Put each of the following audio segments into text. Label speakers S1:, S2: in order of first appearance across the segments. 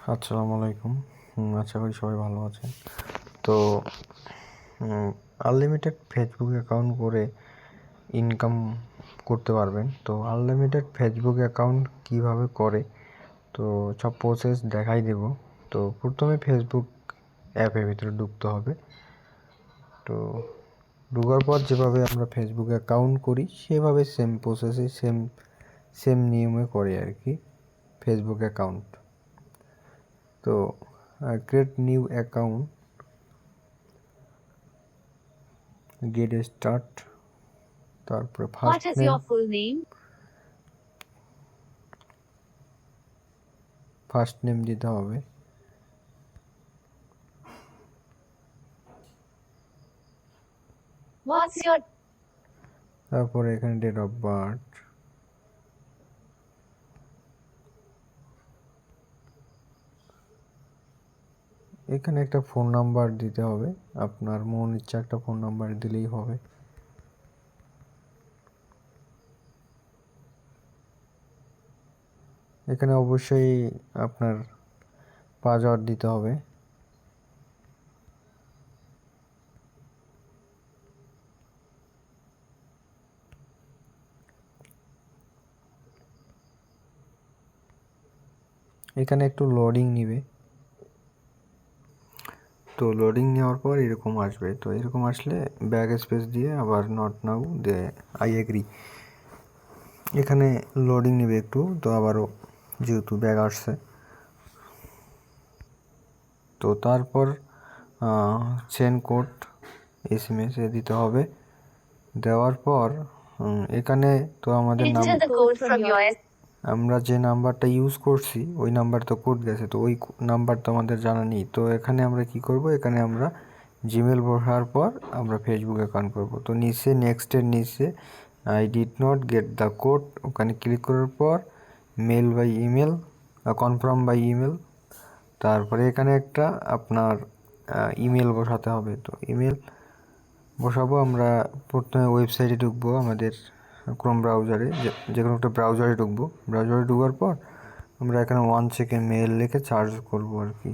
S1: আসসালামু আলাইকুম। আশা করি সবাই ভালো আছেন। তো আনলিমিটেড ফেসবুক অ্যাকাউন্ট করে ইনকাম করতে পারবেন। তো আনলিমিটেড ফেসবুক অ্যাকাউন্ট কীভাবে করে, তো সব প্রসেস দেখাই দেব। তো প্রথমে ফেসবুক অ্যাপের ভিতরে ঢুকতে হবে। তো ঢোকার পর যেভাবে আমরা ফেসবুক অ্যাকাউন্ট করি সেভাবে সেম প্রসেসে সেম নিয়মে করে আর কি ফেসবুক অ্যাকাউন্ট। তো create new account, get start, তারপরে
S2: What is your full name?
S1: First name দিতে হবে।
S2: What's your
S1: তারপরে এখানে ডেট অফ বার্থ, এখানে একটা ফোন নাম্বার দিতে হবে। আপনার মন ইচ্ছা একটা ফোন নাম্বার দিলেই হবে। এখানে অবশ্যই আপনার পাসওয়ার্ড দিতে হবে। এখানে একটু লোডিং নিবে। তো লোডিং নেওয়ার পর এরকম আসবে। তো এরকম আসলে ব্যাক স্পেস দিয়ে আবার not now they I agree. এখানে লোডিং নেবে একটু, তো আবারও যেহেতু ব্যাক আসছে, তো তারপর সেন্ড কোড SMS এ দিতে হবে। দেওয়ার পর এখানে তো আমাদের
S2: enter the code from your
S1: আমরা যে নাম্বারটা ইউজ করছি ওই নাম্বার তো কোড গেছে, তো ওই নাম্বার তো আমাদের জানা নেই। তো এখানে আমরা কি করব, এখানে আমরা জিমেল বসার পর আমরা ফেসবুক অ্যাকাউন্ট করব। তো নিচে নেক্সটের নিচে I did not get the code, ওখানে ক্লিক করার পর mail by email, confirm by email. তারপরে এখানে একটা আপনার ইমেল বসাতে হবে। তো ইমেল বসাবো আমরা। প্রথমে ওয়েবসাইটে ঢুকবো, আমাদের ক্রোম ব্রাউজারে, যে কোনো একটা ব্রাউজারে ঢুকবো। ব্রাউজারে ঢোকার পর আমরা এখানে 1 সেকেন্ড মেল লিখে সার্চ করবো আর কি।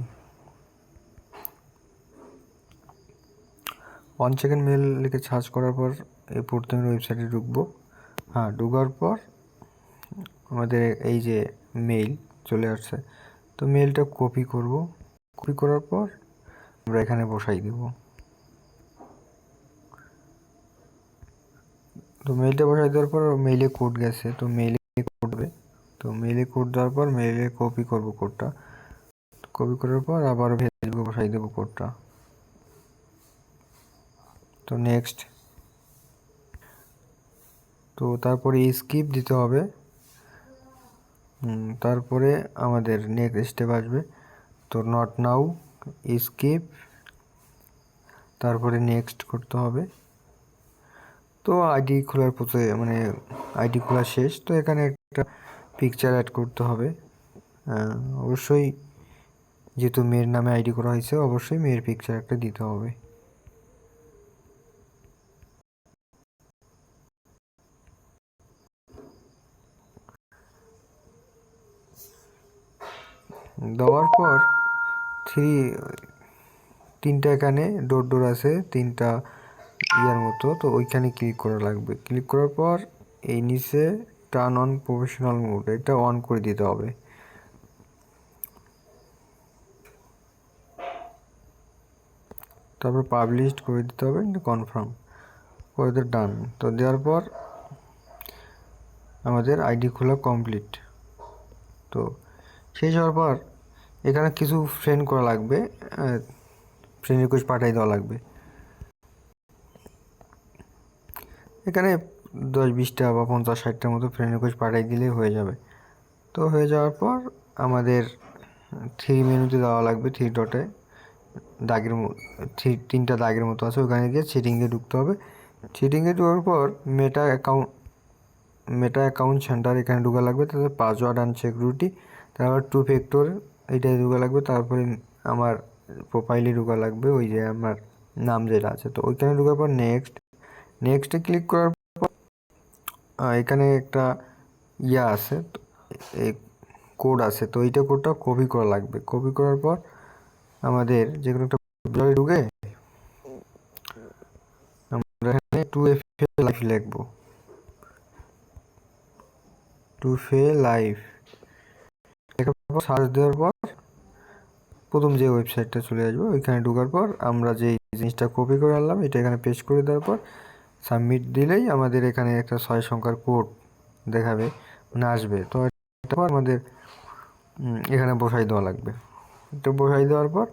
S1: 1 সেকেন্ড মেল লিখে সার্চ করার পর এই প্রথমে ওয়েবসাইটে ঢুকবো। ঢোকার পর আমাদের এই যে মেইল চলে আসছে, তো মেলটা কপি করব। কপি করার পর আমরা এখানে বসাই দেব। তো মেইলটা বসাই দেওয়ার পর মেইলে কোড গেছে, তো মেইলে কোড দেবে। তো মেইলে কোড দেওয়ার পর মেইলে কপি করব কোডটা। কপি করার পর আবার ফেসবুকে বসাই দেবো কোডটা। তো নেক্সট, তো তারপরে স্কিপ দিতে হবে। তারপরে আমাদের নেক্সট স্টেপ আসবে। তো নট নাও, স্কিপ, তারপরে নেক্সট করতে হবে। তো আইডি খোলার পথে মানে আইডি খোলা শেষ। তো এখানে একটা পিকচার অ্যাড করতে হবে। অবশ্যই যেহেতু মেয়ের নামে আইডি করা হয়েছে, অবশ্যই মেয়ের পিকচার একটা দিতে হবে। দেওয়ার পর তিনটা এখানে ডোর ডোর আছে, তিনটা ইয়ার মতো, তো ওইখানে ক্লিক করা লাগবে। ক্লিক করার পর এই নিচে টার্ন অন প্রফেশনাল মোড, এটা অন করে দিতে হবে। তারপর পাবলিশ করে দিতে হবে, কনফার্ম করে দিয়ে ডান। তো দেওয়ার পর আমাদের আইডি খোলা কমপ্লিট। তো শেষ হওয়ার পর এখানে কিছু ফ্রেন্ড করা লাগবে, ফ্রেন্ড রিকোয়েস্ট পাঠিয়ে দেওয়া লাগবে। এখানে 10-20টা বা 50-60টার মতো ফ্রেন্ড রিকোয়েস্ট পাঠিয়ে দিলেই হয়ে যাবে। তো হয়ে যাওয়ার পর আমাদের 3 মেনুতে দেওয়া লাগবে, 3 ডটে দাগের তিনটা দাগের মতো আছে, ওখানে গিয়ে সেটিংয়ে ঢুকতে হবে। সেটিংয়ে ঢোকার পর মেটা অ্যাকাউন্ট সেন্টার এখানে ঢোকা লাগবে। তারপরে পাসওয়ার্ড অ্যান্ড সিকিউরিটি, তারপর 2 ফ্যাক্টর এইটাই ঢোকা লাগবে। তারপরে আমার প্রোফাইলে ঢোকা লাগবে, ওই যে আমার নাম যেটা আছে। তো ওইখানে ঢোকার পর নেক্সটে ক্লিক করার পর এখানে একটা আছে, এই কোড আছে, তো এইটা কোডটা কপি করা লাগবে। কপি করার পর আমাদের যে কোনো একটা ব্রাউজারে ঢুকে আমরা এখানে 2FA লাইভ লিখবো, 2FA লাইভ লেখার পর সার্চ দেওয়ার পর প্রথম যে ওয়েবসাইটটা চলে আসবে, ওইখানে ঢোকার পর আমরা যে জিনিসটা কপি করে আনলাম এটা এখানে পেস্ট করে দেওয়ার পর সাবমিট দিলেই আমাদের এখানে একটা 6 সংখ্যার কোড দেখাবে, মানে আসবে। তো এটা আমাদের এখানে বসাই দেওয়া লাগবে। এটা বসাই দেওয়ার পর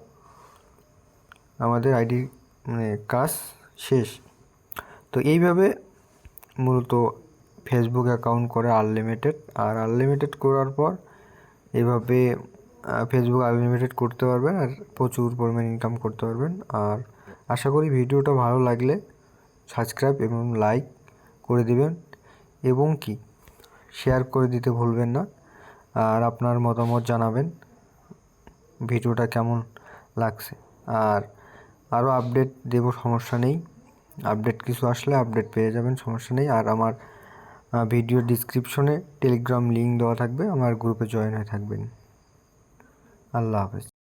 S1: আমাদের আইডি মানে কাজ শেষ। তো এইভাবে মূলত ফেসবুক অ্যাকাউন্ট করে আনলিমিটেড। আর আনলিমিটেড করার পর এইভাবে ফেসবুক আনলিমিটেড করতে পারবেন আর প্রচুর পরিমাণে ইনকাম করতে পারবেন। আর আশা করি ভিডিওটা ভালো লাগলে সাবস্ক্রাইব এবং লাইক করে দিবেন এবং কি শেয়ার করে দিতে ভুলবেন না। আর আপনার মতামত জানাবেন ভিডিওটা কেমন লাগছে। আর আরও আপডেট দেব, সমস্যা নেই। আপডেট কিছু আসলে আপডেট পেয়ে যাবেন, সমস্যা নেই। আর আমার ভিডিও ডিসক্রিপশনে টেলিগ্রাম লিঙ্ক দেওয়া থাকবে, আমার গ্রুপে জয়েন হয়ে থাকবেন। আল্লাহ হাফেজ।